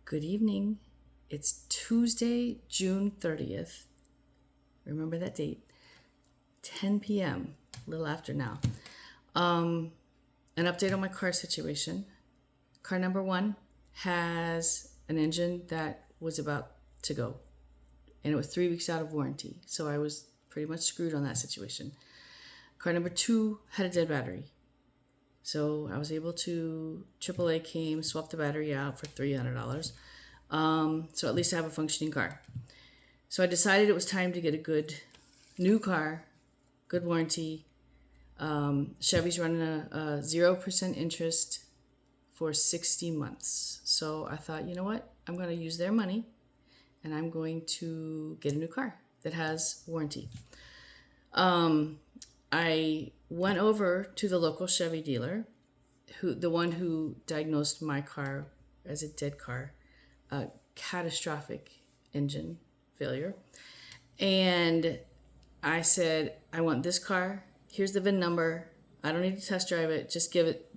Good evening. It's Tuesday, June 30th. Remember that date. 10 p.m., a little after now. An update on my car situation. Car number one has an engine that was about to go, and it was 3 weeks out of warranty. So I was pretty much screwed on that situation. Car number two had a dead battery. So I was able to, AAA came, swapped the battery out for $300. So at least I have a functioning car. So I decided it was time to get a good new car, good warranty. Chevy's running a 0% interest for 60 months. So I thought, you know what? I'm going to use their money and I'm going to get a new car that has warranty. I went over to the local Chevy dealer, the one who diagnosed my car as a dead car, a catastrophic engine failure. And I said, I want this car. Here's the VIN number. I don't need to test drive it. Just give it.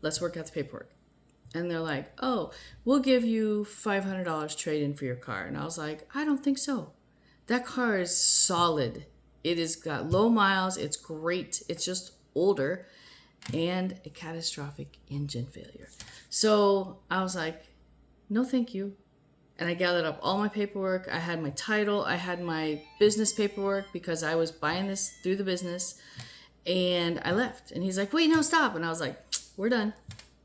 Let's work out the paperwork. And they're like, oh, we'll give you $500 trade-in for your car. And I was like, I don't think so. That car is solid. It has got low miles. It's great. It's just older and a catastrophic engine failure. So I was like, no, thank you. And I gathered up all my paperwork. I had my title. I had my business paperwork because I was buying this through the business. And I left. And he's like, wait, no, stop. And I was like, we're done.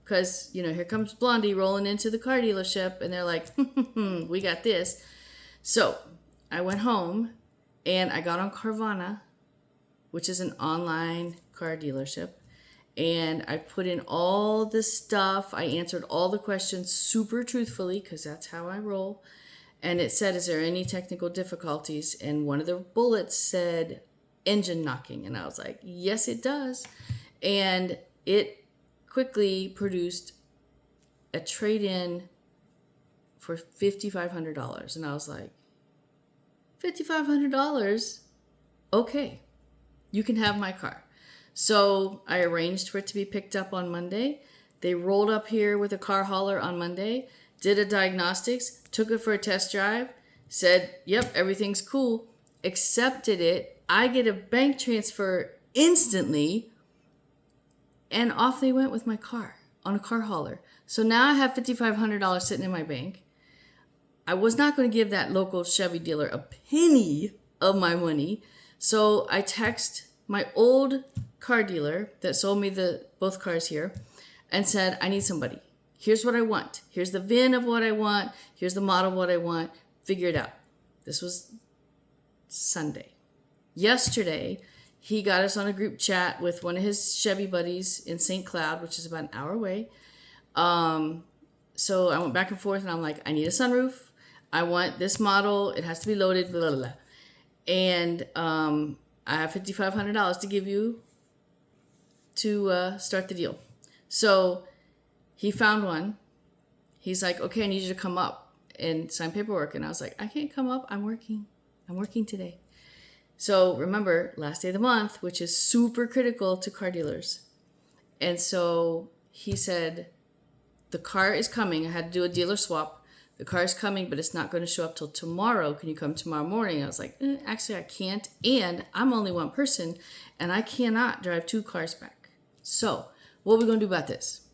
Because, here comes Blondie rolling into the car dealership. And they're like, we got this. So I went home. And I got on Carvana, which is an online car dealership. And I put in all the stuff. I answered all the questions super truthfully because that's how I roll. And it said, is there any technical difficulties? And one of the bullets said engine knocking. And I was like, yes, it does. And it quickly produced a trade-in for $5,500. And I was like, $5,500? Okay, you can have my car. So I arranged for it to be picked up on Monday. They rolled up here with a car hauler on Monday, did a diagnostics, took it for a test drive, said, yep, everything's cool, accepted it. I get a bank transfer instantly, and off they went with my car on a car hauler. So now I have $5,500 sitting in my bank. I was not going to give that local Chevy dealer a penny of my money. So I text my old car dealer that sold me both cars here and said, I need somebody. Here's what I want. Here's the VIN of what I want. Here's the model of what I want. Figure it out. This was Sunday. Yesterday, he got us on a group chat with one of his Chevy buddies in St. Cloud, which is about an hour away. So I went back and forth and I'm like, I need a sunroof. I want this model. It has to be loaded, blah, blah, blah. And I have $5,500 to give you to start the deal. So he found one. He's like, okay, I need you to come up and sign paperwork. And I was like, I can't come up. I'm working. I'm working today. So remember, last day of the month, which is super critical to car dealers. And so he said, the car is coming. I had to do a dealer swap. The car is coming, but it's not going to show up till tomorrow. Can you come tomorrow morning? I was like, actually, I can't. And I'm only one person, and I cannot drive 2 cars back. So what are we going to do about this?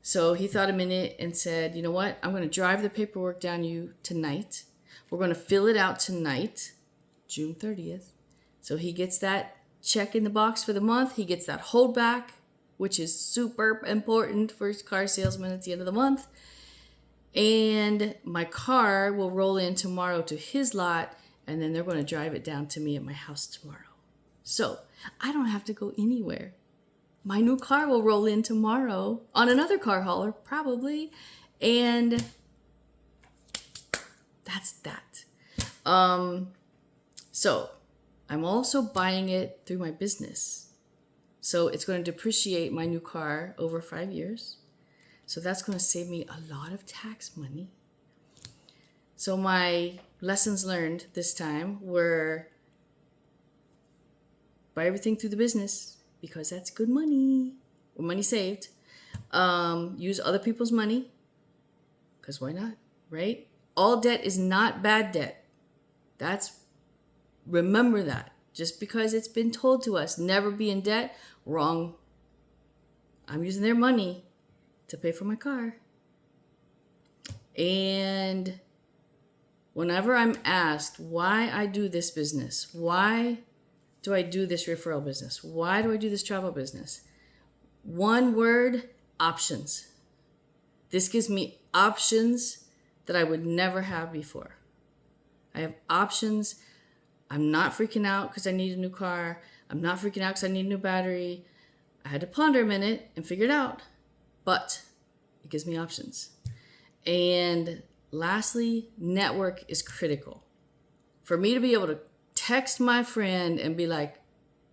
So he thought a minute and said, you know what? I'm going to drive the paperwork down you tonight. We're going to fill it out tonight, June 30th. So he gets that check in the box for the month. He gets that holdback, which is super important for car salesmen at the end of the month. And my car will roll in tomorrow to his lot, and then they're going to drive it down to me at my house tomorrow. So I don't have to go anywhere. My new car will roll in tomorrow on another car hauler, probably. And that's that. So I'm also buying it through my business. So it's going to depreciate my new car over 5 years. So that's going to save me a lot of tax money. So my lessons learned this time were buy everything through the business because that's good money or money saved. Use other people's money Because why not, right? All debt is not bad debt. Remember that. Just because it's been told to us, never be in debt, wrong. I'm using their money to pay for my car. And whenever I'm asked why I do this business, why do I do this referral business? Why do I do this travel business? One word, options. This gives me options that I would never have before. I have options. I'm not freaking out because I need a new car. I'm not freaking out because I need a new battery. I had to ponder a minute and figure it out, but it gives me options. And lastly, network is critical. For me to be able to text my friend and be like,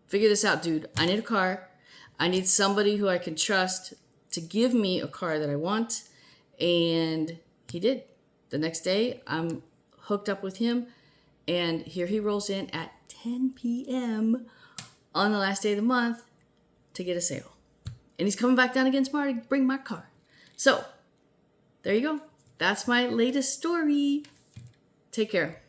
figure this out, dude. I need a car. I need somebody who I can trust to give me a car that I want. And he did. The next day, I'm hooked up with him. And here he rolls in at 10 p.m. on the last day of the month to get a sale. And he's coming back down again tomorrow to bring my car. So, there you go. That's my latest story. Take care.